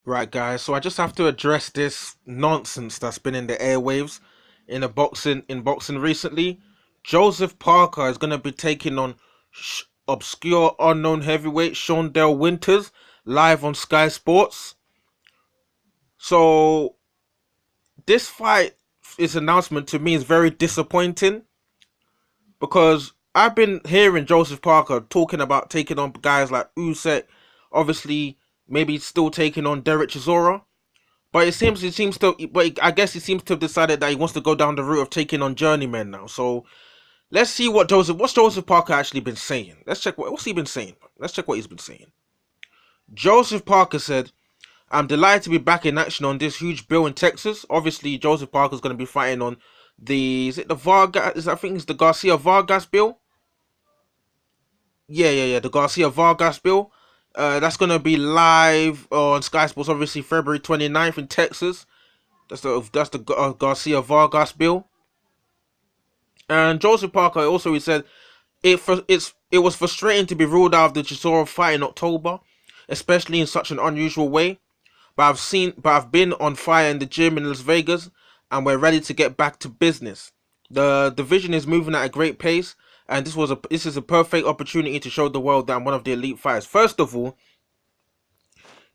Right, guys. So I just have to address this nonsense that's been in the airwaves in boxing recently. Joseph Parker is going to be taking on obscure unknown heavyweight Shawndell Winters live on Sky Sports. So this fight, this announcement to me is very disappointing because I've been hearing Joseph Parker talking about taking on guys like Usyk, obviously maybe still taking on Derek Chisora. But I guess he seems to have decided that he wants to go down the route of taking on journeymen now. So let's see what's Joseph Parker actually been saying. Let's check what's he been saying. Let's check what he's been saying. Joseph Parker said, "I'm delighted to be back in action on this huge bill in Texas. Obviously, Joseph Parker's going to be fighting on is it the Vargas? I think it's the Garcia Vargas bill. Yeah, the Garcia Vargas bill. That's going to be live on Sky Sports, obviously February 29th in Texas. That's the Garcia Vargas bill. And Joseph Parker also he said it was frustrating to be ruled out of the Chisora fight in October, especially in such an unusual way. But I've been on fire in the gym in Las Vegas, and we're ready to get back to business. The division is moving at a great pace, and this is a perfect opportunity to show the world that I'm one of the elite fighters. First of all,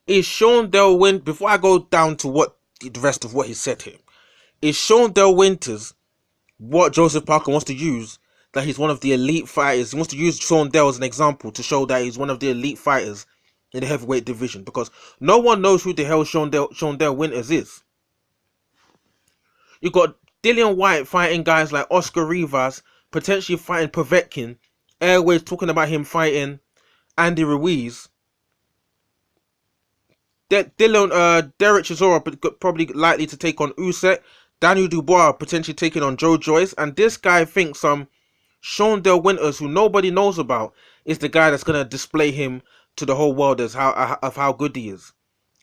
is Shawndell Winters. Before I go down to what the rest of what he said here, is Shawndell Winters what Joseph Parker wants to use, that he's one of the elite fighters. He wants to use Shawndell as an example to show that he's one of the elite fighters in the heavyweight division, because no one knows who the hell Shawndell Winters is. You got Dillian White fighting guys like Oscar Rivas, potentially fighting Povetkin. Airways talking about him fighting Andy Ruiz. Derek Chisora probably likely to take on Usyk. Daniel Dubois potentially taking on Joe Joyce, and this guy thinks Shawndell Winters, who nobody knows about, is the guy that's gonna display him to the whole world as how good he is.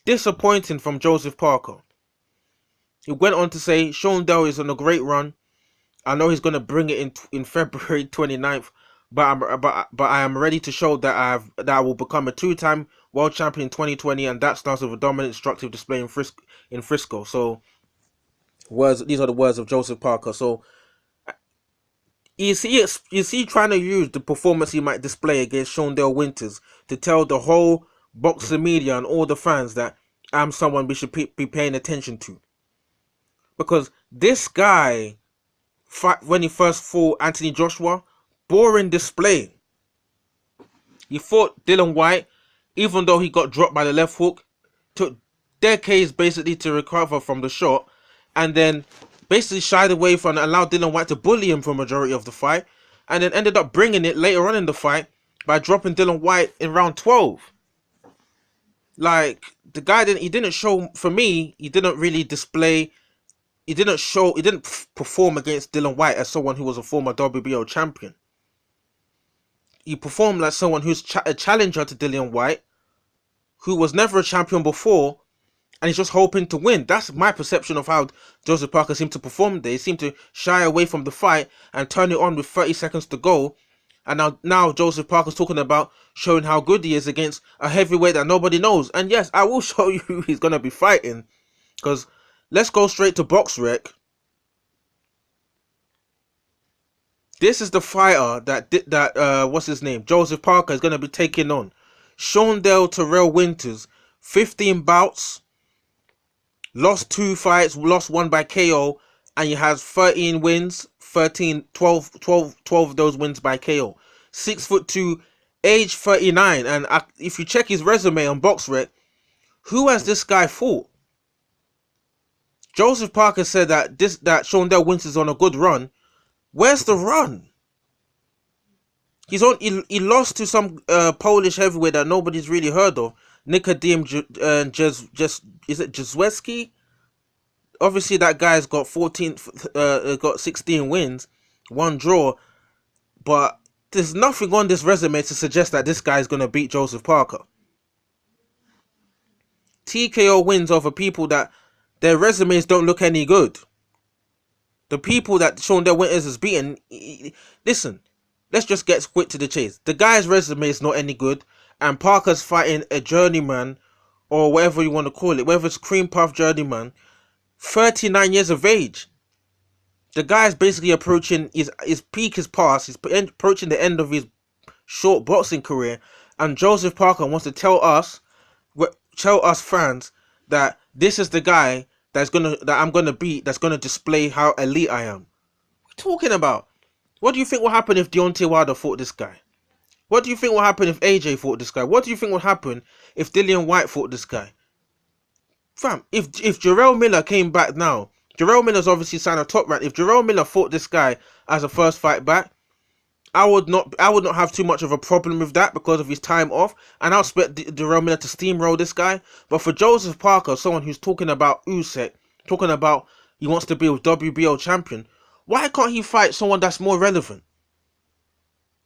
Disappointing from Joseph Parker. He went on to say Shawndell is on a great run. I know he's gonna bring it in February 29th, but I am ready to show that I will become a two-time world champion in 2020, and that starts with a dominant, destructive display in Frisco. So these are the words of Joseph Parker. So you see trying to use the performance he might display against Shawndell Winters to tell the whole boxing media and all the fans that I'm someone we should be paying attention to. Because this guy, when he first fought Anthony Joshua, boring display. He fought Dillian White, even though he got dropped by the left hook, took decades basically to recover from the shot, and then basically shied away from and allowed Dillian White to bully him for a majority of the fight, and then ended up bringing it later on in the fight by dropping Dillian White in round 12. Like, the guy didn't show, for me, he didn't really display, he didn't perform against Dillian White as someone who was a former WBO champion. He performed like someone who's a challenger to Dillian White, who was never a champion before, and he's just hoping to win. That's my perception of how Joseph Parker seemed to perform there. He seemed to shy away from the fight and turn it on with 30 seconds to go. And now Joseph Parker's talking about showing how good he is against a heavyweight that nobody knows. And yes, I will show you who he's going to be fighting. Because let's go straight to BoxRec. This is the fighter what's his name? Joseph Parker is going to be taking on. Shawndell Terrell Winters. 15 bouts. Lost 2 fights, lost 1 by KO, and he has 13 wins, 12 of those wins by KO. 6'2", age 39, and if you check his resume on BoxRec, who has this guy fought? Joseph Parker said that Shawndell Winters is on a good run. Where's the run? He lost to some Polish heavyweight that nobody's really heard of. Nikodem is it Jezweski? Obviously, that guy's got 16 wins, 1 draw, but there's nothing on this resume to suggest that this guy's gonna beat Joseph Parker. TKO wins over people that their resumes don't look any good. The people that Shawndell Winters has beaten, listen, let's just get quick to the chase. The guy's resume is not any good, and Parker's fighting a journeyman or whatever you want to call it, whether it's cream puff journeyman, 39 years of age. The guy's basically approaching his peak is past. He's approaching the end of his short boxing career, and Joseph Parker wants to tell us fans that this is the guy that I'm gonna beat. That's gonna display how elite I am. What are you talking about? What do you think will happen if Deontay Wilder fought this guy? What do you think will happen if AJ fought this guy? What do you think will happen if Dillian White fought this guy? Fam, if Jarrell Miller came back now, Jarrell Miller's obviously signed a top rank. If Jarrell Miller fought this guy as a first fight back, I would not have too much of a problem with that because of his time off, and I'll expect Jarrell Miller to steamroll this guy. But for Joseph Parker, someone who's talking about Usyk, talking about he wants to be a WBO champion, why can't he fight someone that's more relevant?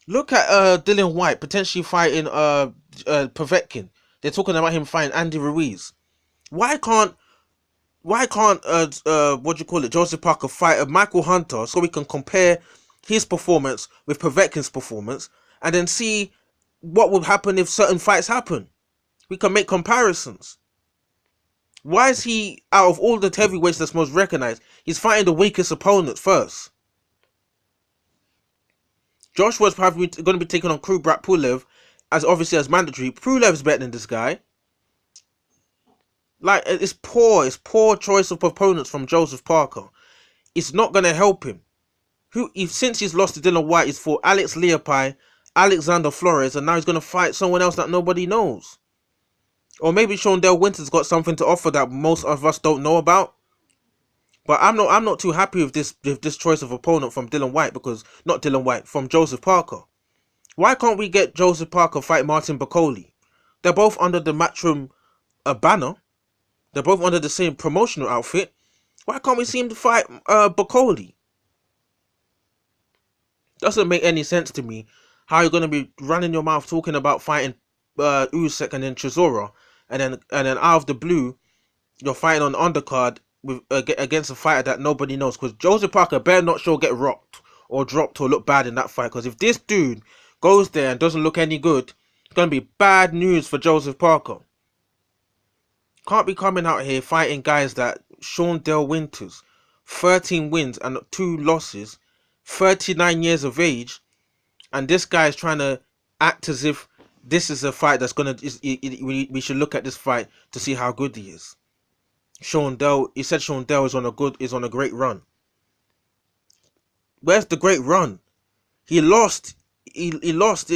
Look at Dillian White potentially fighting Povetkin. They're talking about him fighting Andy Ruiz. Why can't what do you call it, Joseph Parker fight a Michael Hunter so we can compare his performance with Povetkin's performance and then see what would happen if certain fights happen? We can make comparisons. Why is he, out of all the heavyweights that's most recognized, he's fighting the weakest opponent first? Joshua's probably going to be taking on Kubrat Pulev as mandatory. Pulev's better than this guy. Like, it's poor choice of opponents from Joseph Parker. It's not going to help him. Since he's lost to Dillian White, he's fought Alex Leopai, Alexander Flores, and now he's going to fight someone else that nobody knows. Or maybe Shawndell Winters got something to offer that most of us don't know about. But I'm not too happy with this choice of opponent from from Joseph Parker. Why can't we get Joseph Parker fight Martin Bakole? They're both under the Matchroom banner. They're both under the same promotional outfit. Why can't we see him to fight Bakole? Doesn't make any sense to me how you're going to be running your mouth talking about fighting Usyk and then Chisora, and then out of the blue you're fighting on the undercard with against a fighter that nobody knows, because Joseph Parker better not get rocked or dropped or look bad in that fight, because if this dude goes there and doesn't look any good, it's going to be bad news for Joseph Parker. Can't be coming out here fighting guys that Shawndell Winters, 13 wins and 2 losses, 39 years of age, and this guy is trying to act as if this is a fight that's we should look at this fight to see how good he is. He said Shawndell is on a great run. Where's the great run? He lost last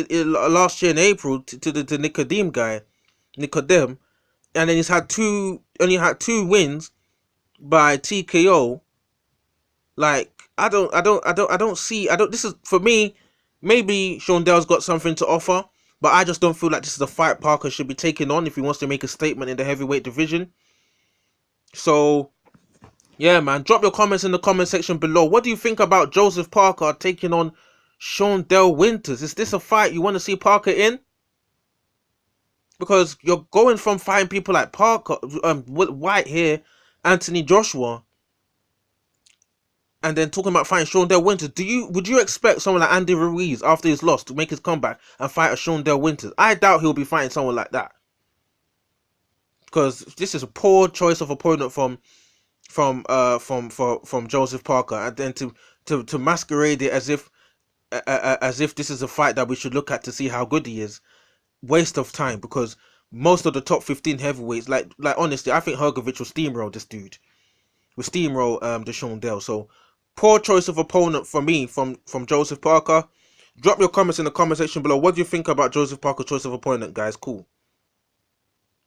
year in April to the Nicodem guy, and then he's only had two wins by TKO. Like, this is, for me, maybe Shawndell's got something to offer, but I just don't feel like this is a fight Parker should be taking on if he wants to make a statement in the heavyweight division. So, yeah, man, drop your comments in the comment section below. What do you think about Joseph Parker taking on Shawndell Winters? Is this a fight you want to see Parker in? Because you're going from fighting people like Parker, White here, Anthony Joshua, and then talking about fighting Shawndell Winters. Would you expect someone like Andy Ruiz after his loss to make his comeback and fight a Shawndell Winters? I doubt he'll be fighting someone like that, because this is a poor choice of opponent from Joseph Parker, and then to masquerade it as if this is a fight that we should look at to see how good he is. Waste of time, because most of the top 15 heavyweights, like honestly, I think Hrgovic will steamroll this dude. Will steamroll the Shawndell. So poor choice of opponent for me from Joseph Parker. Drop your comments in the comment section below. What do you think about Joseph Parker's choice of opponent, guys? Cool.